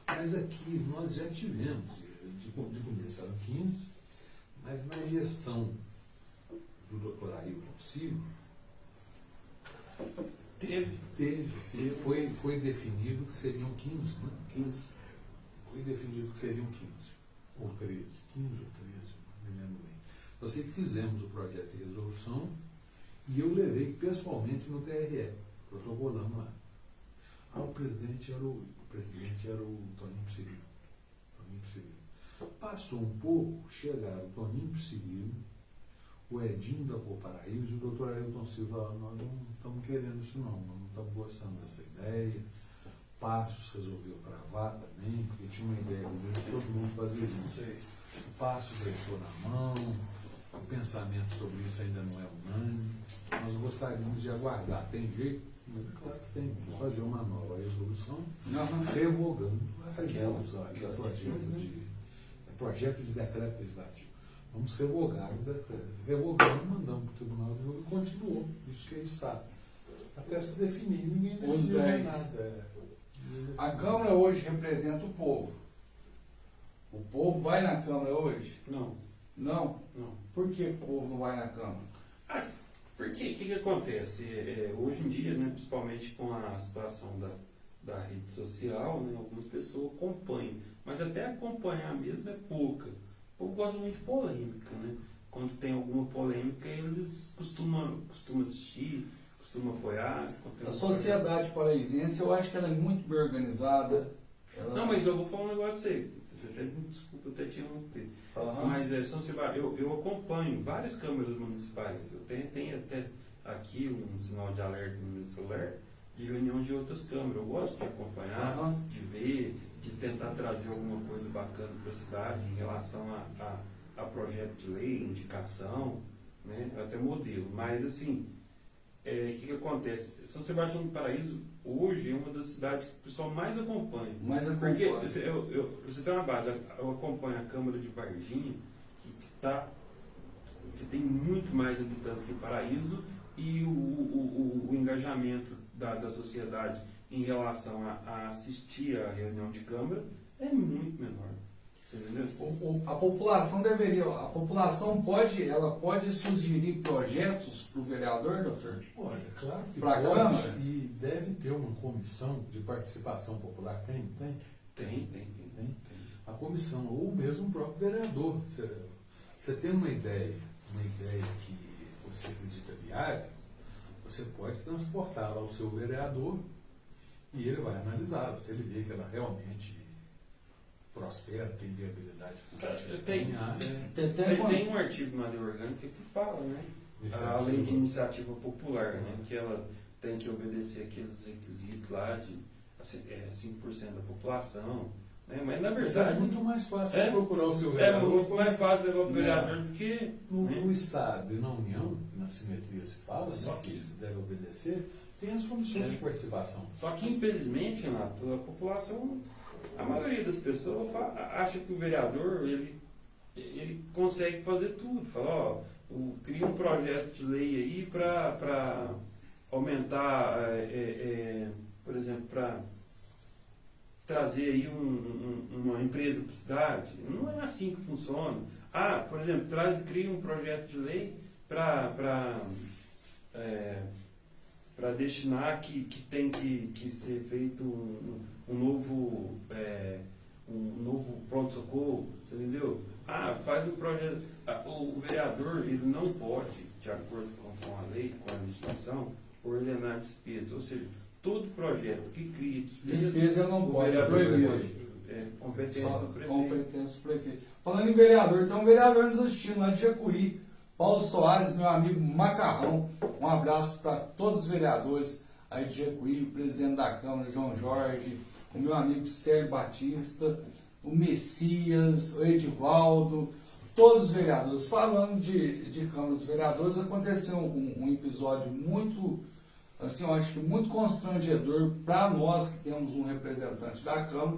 Mas aqui nós já tivemos, de começo eram 15, mas na gestão do Dr. Ailton Silva, foi definido que seriam 15, né? 15. Foi definido que seriam 15, ou 13, 15 ou 13, não me lembro bem. Eu sei que fizemos o projeto de resolução e eu levei pessoalmente no TRE, protocolamos lá. O presidente era o Toninho Cirilo. Passou um pouco, chegaram o Toninho Cirilo, o Edinho da Coparaíso e o doutor Ailton Silva. Nós não estamos querendo isso não estamos gostando dessa ideia, Passos resolveu travar também, porque tinha uma ideia de todo mundo fazer isso. O Passos deixou na mão, o pensamento sobre isso ainda não é unânime. Nós gostaríamos de aguardar, tem jeito, mas é claro que tem que fazer uma nova resolução, revogando projeto de decreto legislativo. Vamos revogar o decreto. Revogando, mandamos para o Tribunal de Justiça e continuou. Isso que é Estado. Até se definir, ninguém definiu nada. A Câmara hoje representa o povo. O povo vai na Câmara hoje? Não. Não? Não. Por que o povo não vai na Câmara? Porque o que acontece? Hoje em dia, né, principalmente com a situação da rede social, né, algumas pessoas acompanham, mas até acompanhar mesmo é pouca. O povo gosta muito de polêmica, né? Quando tem alguma polêmica, eles costumam assistir, costumam apoiar. A sociedade paraisense, eu acho que ela é muito bem organizada. Não, mas eu vou falar um negócio aí. Desculpa até te interromper. Mas São Sebastião, eu acompanho várias câmaras municipais. Eu tenho até aqui um sinal de alerta no meu celular de reunião de outras câmaras. Eu gosto de acompanhar, de ver, de tentar trazer alguma coisa bacana para a cidade em relação a projeto de lei, indicação, né, até modelo. Mas assim, o que acontece? São Sebastião do Paraíso hoje é uma das cidades que o pessoal mais acompanha. Porque você tem uma base, eu acompanho a Câmara de Varginha, que tem muito mais habitantes que Paraíso, e o engajamento da sociedade em relação a assistir à reunião de Câmara é muito menor. Você entendeu? A população pode sugerir projetos para o vereador, doutor? Olha, claro que pra pode, Câmara? e deve ter uma comissão de participação popular. Tem. A comissão, ou mesmo o próprio vereador. Você tem uma ideia que você acredita viável, você pode transportá-la ao seu vereador e ele vai analisá-la. Se ele vê que ela realmente prospera, tem viabilidade política. Tem um artigo na lei orgânica que fala, né? A lei de iniciativa popular, né? Que ela tem que obedecer aqueles requisitos lá de 5% da população. Né? Mas na verdade. É muito mais fácil procurar o seu vereador. É muito mais fácil levar o vereador do que. No Estado e na União, na simetria se fala, só que se deve obedecer, tem as comissões de participação. Só que infelizmente, Renato, a população, a maioria das pessoas acha que o vereador ele consegue fazer tudo. Fala, cria um projeto de lei aí para aumentar, por exemplo, para trazer aí uma empresa para a cidade. Não é assim que funciona. Por exemplo, cria um projeto de lei para destinar que tem que ser feito um novo pronto-socorro, você entendeu? Faz um projeto. O vereador, ele não pode, de acordo com a lei, com a legislação, ordenar despesas. Ou seja, todo projeto que cria despesa não pode, é proibido. Competência do prefeito. Competência do prefeito. Falando em vereador, tem um vereador nos assistindo lá de Jacuí, Paulo Soares, meu amigo Macarrão. Um abraço para todos os vereadores aí de Jacuí, o presidente da Câmara, João Jorge, o meu amigo Sérgio Batista, o Messias, o Edivaldo, todos os vereadores. Falando de Câmara dos Vereadores, aconteceu um episódio muito, assim, eu acho que muito constrangedor para nós que temos um representante da Câmara.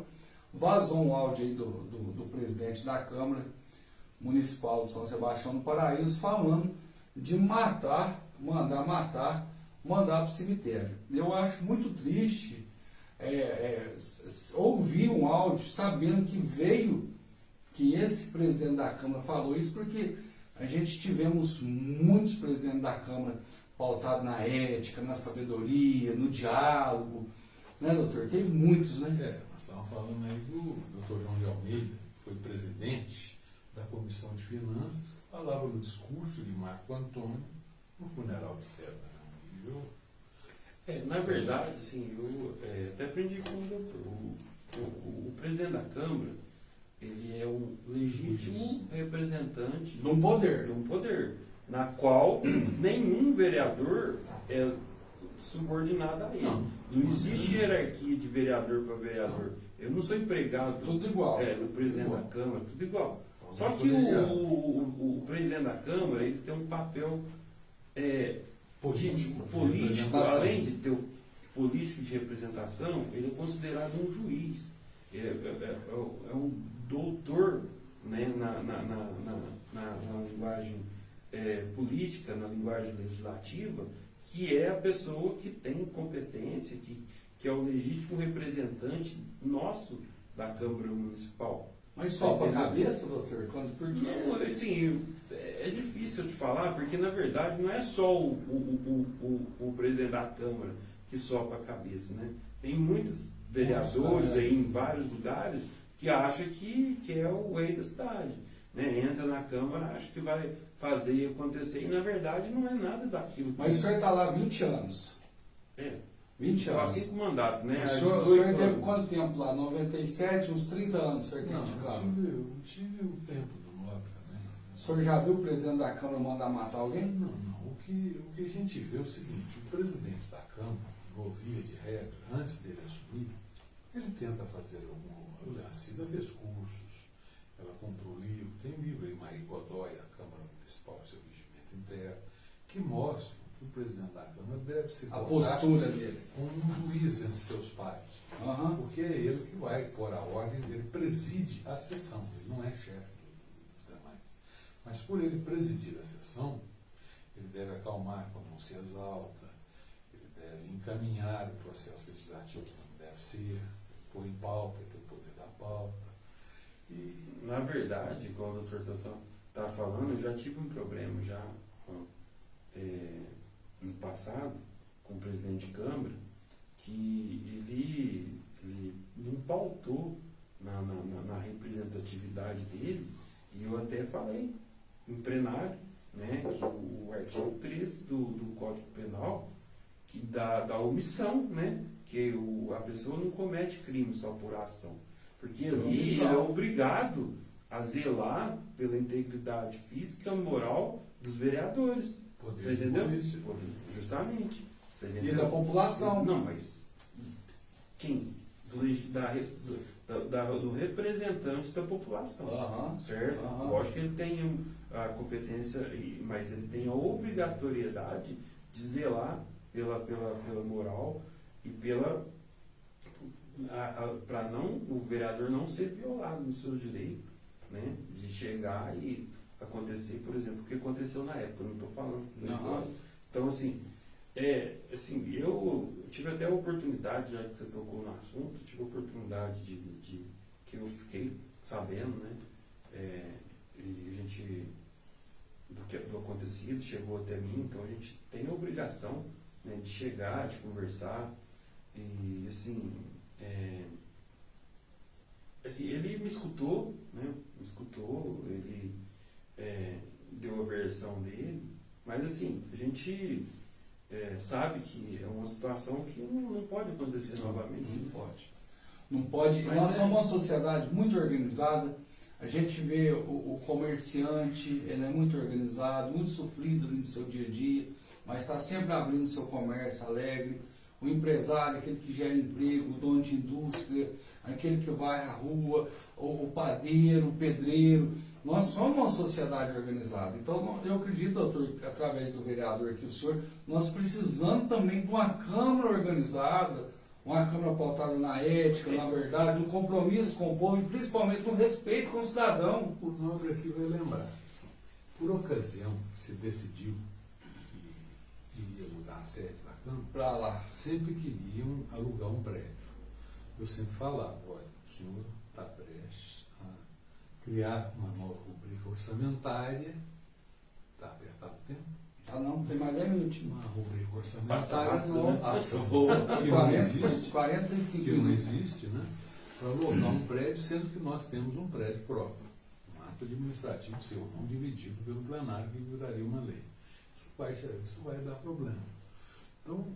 Vazou um áudio aí do presidente da Câmara Municipal de São Sebastião do Paraíso falando de mandar para o cemitério. Eu acho muito triste ouvir um áudio sabendo que esse presidente da Câmara falou isso, porque a gente tivemos muitos presidentes da Câmara pautados na ética, na sabedoria, no diálogo, né, doutor? Teve muitos, né? Nós estávamos falando aí do doutor João de Almeida, que foi presidente da Comissão de Finanças, que falava no discurso de Marco Antônio no funeral de César. Na verdade, assim, eu até aprendi com o doutor. O presidente da Câmara, ele é um legítimo representante de um poder, na qual nenhum vereador subordinado a ele. Não. Não existe hierarquia de vereador para vereador. Eu não sou empregado Tudo igual. do presidente Tudo igual. da Câmara, tudo igual. Só Tudo que igual. o presidente da Câmara ele tem um papel Político. político, além de ter o político de representação, ele é considerado um juiz. É um doutor, né, na linguagem política, na linguagem legislativa, que é a pessoa que tem competência, que é o legítimo representante nosso da Câmara Municipal. Mas só para a cabeça, doutor? Porque Não, assim, é difícil eu te falar, porque na verdade não é só o presidente da Câmara que sopa a cabeça, né? Tem muitos vereadores aí em vários lugares que acham que é o rei da cidade, né? Entra na Câmara, acha que vai fazer acontecer, e na verdade não é nada daquilo. Mas o senhor está lá há 20 anos. 20 Eu anos. aqui com mandato, né? O senhor teve quanto tempo lá? 97, uns 30 anos o senhor tem Não, de Câmara. eu tive o tempo do Nobre também. O senhor já viu o presidente da Câmara mandar matar alguém? Não. O que a gente vê é o seguinte, o presidente da Câmara, via de regra, antes dele assumir, ele tenta fazer a Cida fez cursos, ela comprou livro, tem um livro aí, Maria Godoy, a Câmara Municipal, seu regimento interno, que mostra que o presidente da Câmara deve se A postura dele. como um juiz entre seus pares. Aham. Porque é ele que vai pôr a ordem, ele preside a sessão, ele não é chefe dos demais. Mas por ele presidir a sessão, ele deve acalmar quando não se exalta, ele deve encaminhar o processo legislativo como deve ser, pôr em pauta, ter o poder da pauta. E Na verdade, igual o doutor está falando, eu já tive um problema já no passado com o presidente de Câmara, que ele não pautou na representatividade dele, e eu até falei em plenário, né, que o artigo 13 do Código Penal, que dá omissão, né, que a pessoa não comete crime só por ação. Porque ali ele é obrigado a zelar pela integridade física e moral dos vereadores. poder Você entendeu? polícia. Justamente. Você E entendeu? da população. Não, mas quem? Do representante da população. Aham. Certo? Aham. Lógico que ele tem a competência, mas ele tem a obrigatoriedade de zelar pela moral e para o vereador não ser violado nos seus direitos, né? De chegar e acontecer, por exemplo, o que aconteceu na época, eu não estou falando. Aham. Então, assim, eu tive até a oportunidade, já que você tocou no assunto, tive a oportunidade de que eu fiquei sabendo, né? E a gente, do acontecido, chegou até mim, então a gente tem a obrigação, né, de chegar, de conversar, e assim, ele me escutou, né? Ele deu a versão dele, mas assim, a gente sabe que é uma situação que não pode acontecer novamente. Não pode. Não pode. Mas Nós somos uma sociedade muito organizada. A gente vê o comerciante, ele é muito organizado, muito sofrido no seu dia a dia, mas está sempre abrindo seu comércio alegre. O empresário, aquele que gera emprego, o dono de indústria, aquele que vai à rua, o padeiro, o pedreiro. Nós somos uma sociedade organizada. Então, eu acredito, doutor, através do vereador aqui, o senhor, nós precisamos também de uma Câmara organizada, uma Câmara pautada na ética, na verdade, no compromisso com o povo e principalmente no respeito com o cidadão. O Nobre aqui vai lembrar. Por ocasião que se decidiu que iria mudar a sede da Câmara, Para lá. sempre queriam alugar um prédio. Eu sempre falava, olha, o senhor está prestes a criar uma nova rubrica orçamentária, está apertado o tempo, Ah, não, tem mais 10 minutinhos. uma rubrica Passa orçamentária rápido, nova, né? Passa que não existe, 45 que não minutos. existe, né? Para alocar um prédio, sendo que nós temos um prédio próprio, um ato administrativo seu, não dividido pelo plenário, que viraria uma lei. Isso vai dar problema. Então,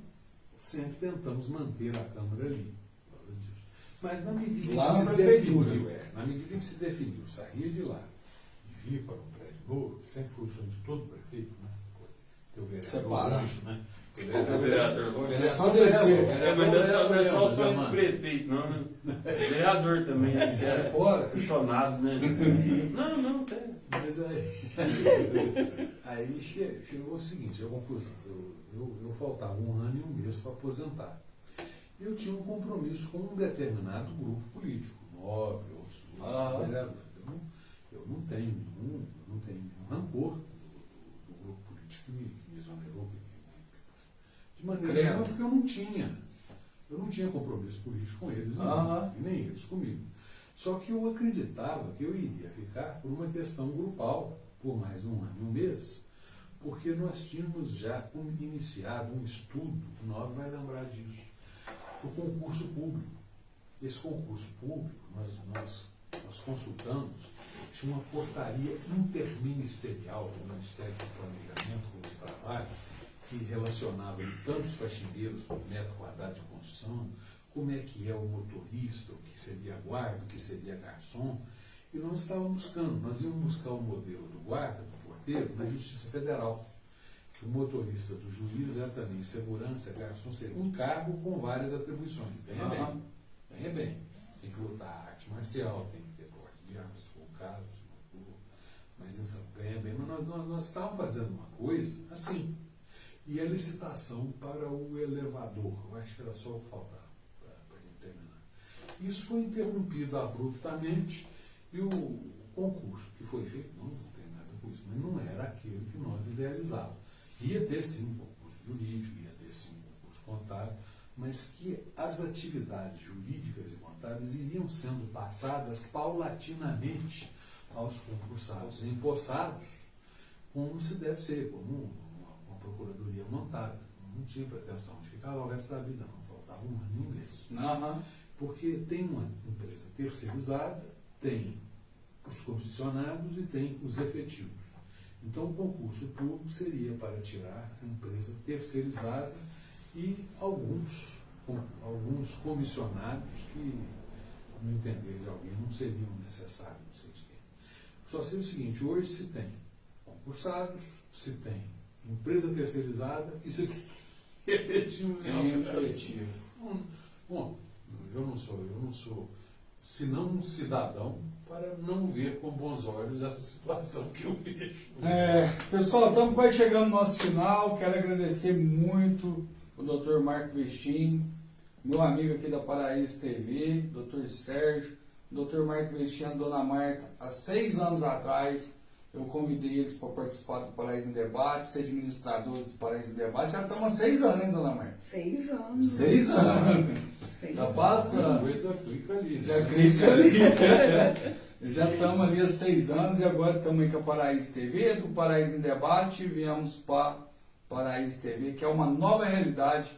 sempre tentamos manter a Câmara ali. por causa disso. Mas na medida Lá que na se prefeitura. definiu, na medida que se definiu, sair de lá e vir para um prédio novo, sempre foi o sonho de todo prefeito, né? Ter o vereador Separar. longe, né? Vereador. É só descer. Mas não é só o sonho do prefeito, não, né? Vereador também. Sai fora. Funcionado, né? Não, tem. Mas aí chegou o seguinte, a conclusão. Eu faltava 1 ano e 1 mês para aposentar. Eu tinha um compromisso com um determinado grupo político, Nobre, outros vereadores. Eu não tenho nenhum rancor do grupo político que me exonerou, de maneira nenhuma, porque eu não tinha compromisso político com eles, e nem eles comigo. Só que eu acreditava que eu iria ficar por uma questão grupal, por mais 1 ano e 1 mês, porque nós tínhamos já iniciado um estudo, o Nobre vai lembrar disso, do concurso público. Esse concurso público, nós consultamos, tinha uma portaria interministerial do Ministério do Planejamento e do Trabalho, que relacionava tantos faxineiros por metro quadrado de construção, como é que é o motorista, o que seria guarda, o que seria garçom, e nós estávamos buscando, nós íamos buscar o modelo do guarda, do porteiro, na Justiça Federal, que o motorista do juiz é também segurança, garçom, seria um cargo com várias atribuições, ganha bem, tem que lutar arte marcial, tem que ter porte de armas, se for o caso, se não for, mas ganha bem, mas nós estávamos fazendo uma coisa assim, e a licitação para o elevador, eu acho que era só o que faltava para a gente terminar. Isso foi interrompido abruptamente e o concurso que foi feito, não tem nada com isso, mas não era aquele que nós idealizávamos. Ia ter sim um concurso jurídico, ia ter sim um concurso contábil, mas que as atividades jurídicas e contábeis iriam sendo passadas paulatinamente aos concursados empossados, como se deve ser, como uma procuradoria montada. Não tinha pretensão de ficar lá o resto da vida, não. Faltava 1 ano e 1 mês. Porque tem uma empresa terceirizada, tem os comissionados e tem os efetivos. Então, o concurso público seria para tirar a empresa terceirizada e alguns comissionados que, no entender de alguém, não seriam necessários, não sei de quem. Só sei o seguinte, hoje se tem concursados, se tem empresa terceirizada e se tem efetivo. Bom, eu não sou senão um cidadão para não ver com bons olhos essa situação que eu vejo. Pessoal, estamos quase chegando no nosso final. Quero agradecer muito o Dr. Marco Vestim, meu amigo aqui da Paraíso TV, Dr. Sérgio, Dr. Marco Vestim e a Dona Marta. Há 6 anos atrás, eu convidei eles para participar do Paraíso em Debate, ser administradores do Paraíso em Debate. Já estamos há 6 anos, hein, Dona Marta? 6 anos. 6 anos. Tá passando. Clica ali. Já clica ali. Já estamos ali há 6 anos e agora estamos aí com a Paraíso TV, do Paraíso em Debate, e viemos para Paraíso TV, que é uma nova realidade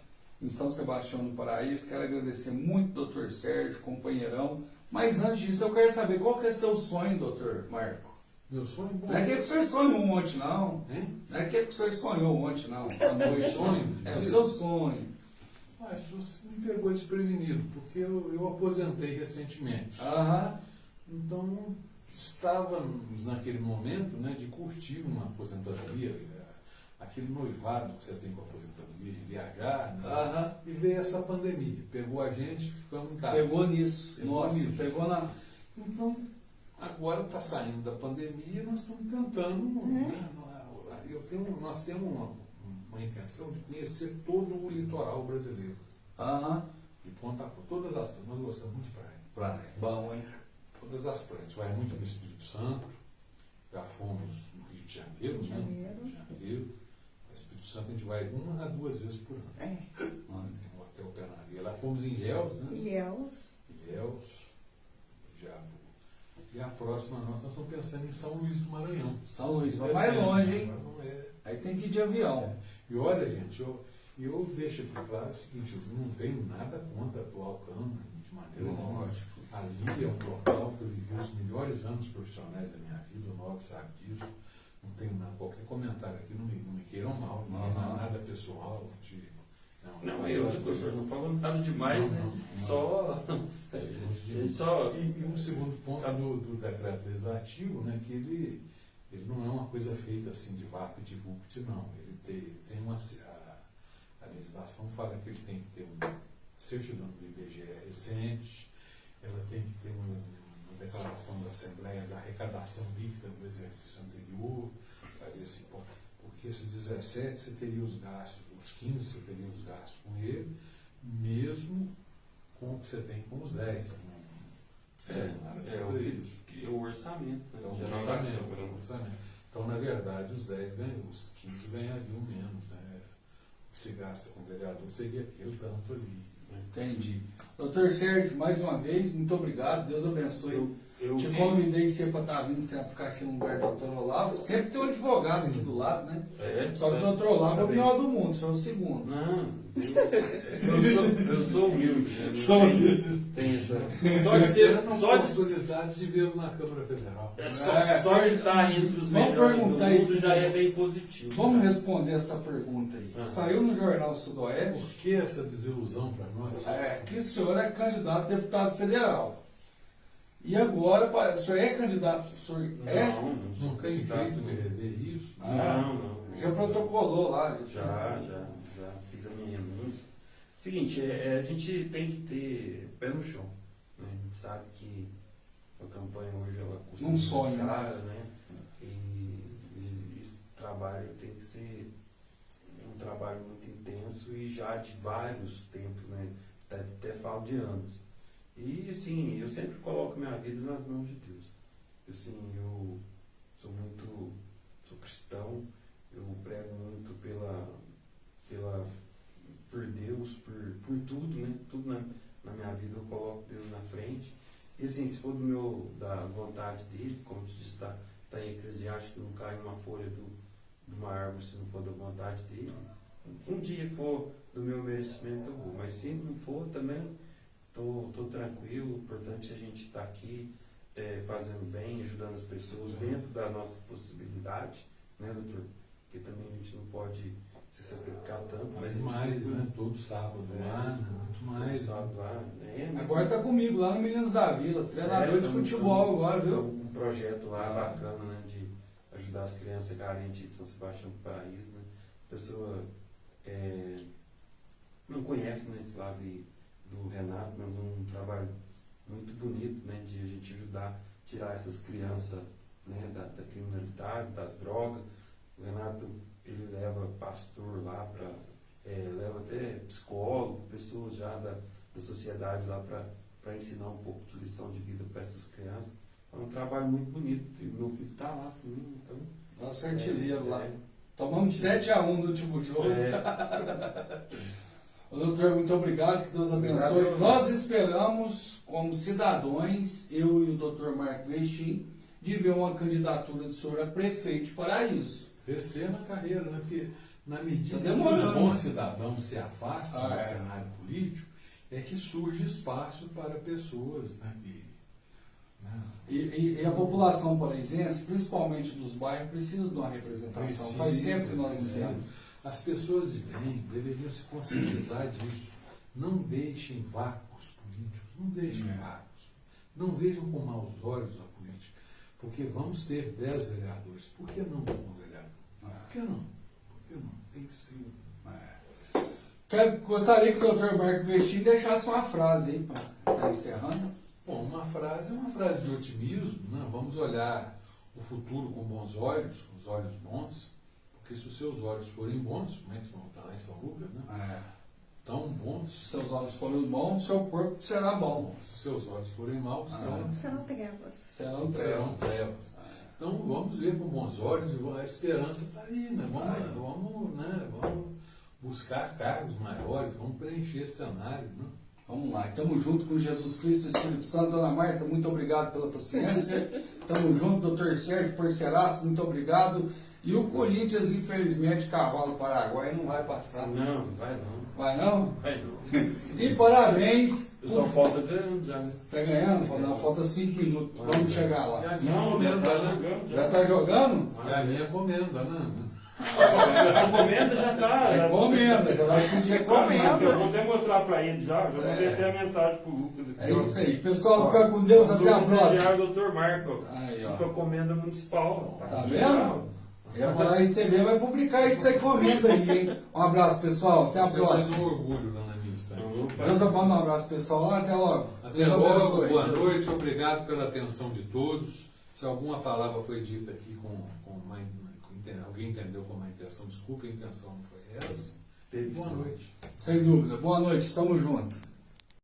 em São Sebastião do Paraíso. Quero agradecer muito ao Dr. Sérgio, companheirão. Mas antes disso, eu quero saber qual que é seu sonho, Dr. Marco? Meu sonho é bom. Não é que o senhor sonhou ontem, não. Hein? Não é que o senhor sonhou ontem, não. Essa noite. Sonho? É o seu sonho. Mas você me pegou desprevenido, porque eu aposentei recentemente. Então, estávamos naquele momento, né, de curtir uma aposentadoria, aquele noivado que você tem com a aposentadoria, de viajar, né, e veio essa pandemia. Pegou a gente, ficamos em casa. Pegou nisso. Pegou na... Então, agora está saindo da pandemia, nós estamos tentando... Né, nós temos uma intenção de conhecer todo o litoral brasileiro. De ponta a ponta. Todas as praias. Nós gostamos muito de praia. Praia. Bom, hein? Todas as praias. A gente vai muito no Espírito Santo. Já fomos no Rio de Janeiro. Rio de Janeiro. No Espírito Santo a gente vai 1 a 2 vezes por ano. Tem um hotel pé na areia. Lá fomos em Ilhéus, né? Ilhéus. E a próxima nós estamos pensando em São Luís do Maranhão. São Luís, vai mais longe, hein? É. Aí tem que ir de avião. E olha, gente, eu deixo aqui claro o seguinte, eu não tenho nada contra a atual Câmara, de maneira nenhuma. Ali é um local que eu vivi os melhores anos profissionais da minha vida, o Nobre sabe disso. Não tenho nada, qualquer comentário aqui, não me queiram mal, não é nada pessoal. O senhor não falou nada demais, né? Só... E um segundo ponto do decreto legislativo, né, que ele não é uma coisa feita assim de VAP e de VUPT, não. Ele tem A legislação fala que ele tem que ter uma certidão do IBGE recente, ela tem que ter uma declaração da Assembleia da arrecadação líquida do exercício anterior, para ver se pode. Porque esses 17 você teria os gastos, os 15 você teria os gastos com ele, mesmo com o que você tem com os 10. O orçamento, né? É o Geral da Câmara. orçamento. Então, na verdade, os 10 ganham, os 15 ganhariam menos. Né? O que se gasta com o vereador seria aquele tanto ali. Entendi. Doutor Sérgio, mais uma vez, muito obrigado, Deus abençoe. Eu Te vi- convidei você para estar vindo sempre ficar aqui no lugar do doutor Olavo. Sempre tem um advogado aqui do lado, né? Só que o doutor Olavo é o melhor do mundo, só é o segundo. Não, eu sou humilde. Né? Sou humilde. Tem essa. Só de ser. Só de oportunidade de vê-lo na Câmara Federal. Só de estar entre os Vamos melhores do perguntar mundo isso. já é bem positivo. Vamos né? responder essa pergunta aí. Saiu no Jornal Sudoeste Por que essa desilusão para nós? que o senhor é candidato a deputado federal. E agora, o senhor é candidato? O senhor é? Não sou Não tem candidato, jeito de rever isso? Não. Já protocolou lá? Já fiz a minha renúncia. Seguinte, a gente tem que ter pé no chão. Né? A gente sabe que a campanha hoje ela custa Um sonho, cara, né? E esse trabalho tem que ser um trabalho muito intenso e já de vários tempos, né? Até falo de anos. E assim, eu sempre coloco minha vida nas mãos de Deus. Assim, eu sou cristão, eu prego muito por Deus, por tudo, né? Tudo na minha vida eu coloco Deus na frente. E assim, se for da vontade dele, como te disse, tá em Eclesiastes, que não cai uma folha de uma árvore se não for da vontade dele. Um dia for do meu merecimento eu vou, mas se não for também, tô tranquilo. O importante é a gente estar aqui fazendo bem, ajudando as pessoas dentro da nossa possibilidade, né, doutor? Porque também a gente não pode se sacrificar tanto. Mas mais, né? Todo sábado lá, né? Muito mais. Todo sábado lá. Agora está comigo lá no Meninos da Vila, treinador de futebol agora, viu? Um projeto lá bacana, né, de ajudar as crianças carentes de São Sebastião do Paraíso, né? A pessoa não conhece, né, esse lado do Renato, mas é um trabalho muito bonito, né, de a gente ajudar a tirar essas crianças, né, da criminalidade, das drogas. O Renato, ele leva pastor lá leva até psicólogo, pessoas já da sociedade lá para ensinar um pouco de lição de vida para essas crianças. É um trabalho muito bonito. E meu filho está lá também, então. Nosso artilheiro lá. Tomamos 7-1 no último jogo. Doutor, muito obrigado, que Deus abençoe. Obrigado. Nós esperamos, como cidadãos, eu e o doutor Marco Vestim, de ver uma candidatura do senhor a prefeito de Paraíso. Crescer na carreira, né? Porque na medida Tá que demorando. os bons cidadãos se afastam do é. cenário político, é que surge espaço para pessoas, né? E a população paraisense, principalmente dos bairros, precisa de uma representação. Faz tempo que nós não temos. As pessoas de bem deveriam se conscientizar disso. Não deixem vácuos políticos, não deixem vácuos. Não vejam com maus olhos a política. Porque vamos ter 10 vereadores. Por que não um vereador? Por que não? Por que não? Tem que ser. Gostaria que o doutor Marco Vestim deixasse uma frase aí para estar encerrando. Bom, uma frase de otimismo, né? Vamos olhar o futuro com bons olhos, com os olhos bons, porque se os seus olhos forem bons, como é que vão estar lá em São Lucas, né? Tão bons. Se seus olhos forem bons, seu corpo será bom. Se os seus olhos forem maus, Serão trevas. Serão serão trevas. Então vamos ver com bons olhos, e a esperança está aí, né? Vamos buscar cargos maiores, vamos preencher esse cenário, né? Vamos lá, estamos junto com Jesus Cristo e Espírito Santo. Dona Marta, muito obrigado pela paciência. Estamos junto, doutor Sérgio Porcelaço, muito obrigado. E o Corinthians, infelizmente, cavalo paraguai não vai passar. Não, vai não. Vai não? Vai não. E parabéns. O São Paulo está ganhando já, né? Tá ganhando? Falta 5 minutos. Vamos chegar lá. Não, já está jogando. Já tá jogando? Galinha comenda, né? A encomenda já está. Encomenda, já vai pedir encomenda. Eu vou demonstrar para ele já vou meter a mensagem pro Lucas aqui. É isso aí. Pessoal, fica com Deus. Até a próxima. Doutor Marco. Aí, ó. Fica a comenda municipal. Tá vendo? E a Paraíso TV vai publicar isso aí, comenta aí, hein? Um abraço, pessoal. Até a Você faz próxima. um orgulho lá na minha instante. Deus manda um abraço, pessoal. Até logo. Até Deus logo, abençoe. boa noite, obrigado pela atenção de todos. Se alguma palavra foi dita aqui alguém entendeu com má intenção, desculpe, a intenção não foi essa. Boa noite. Sem dúvida. Boa noite. Tamo junto.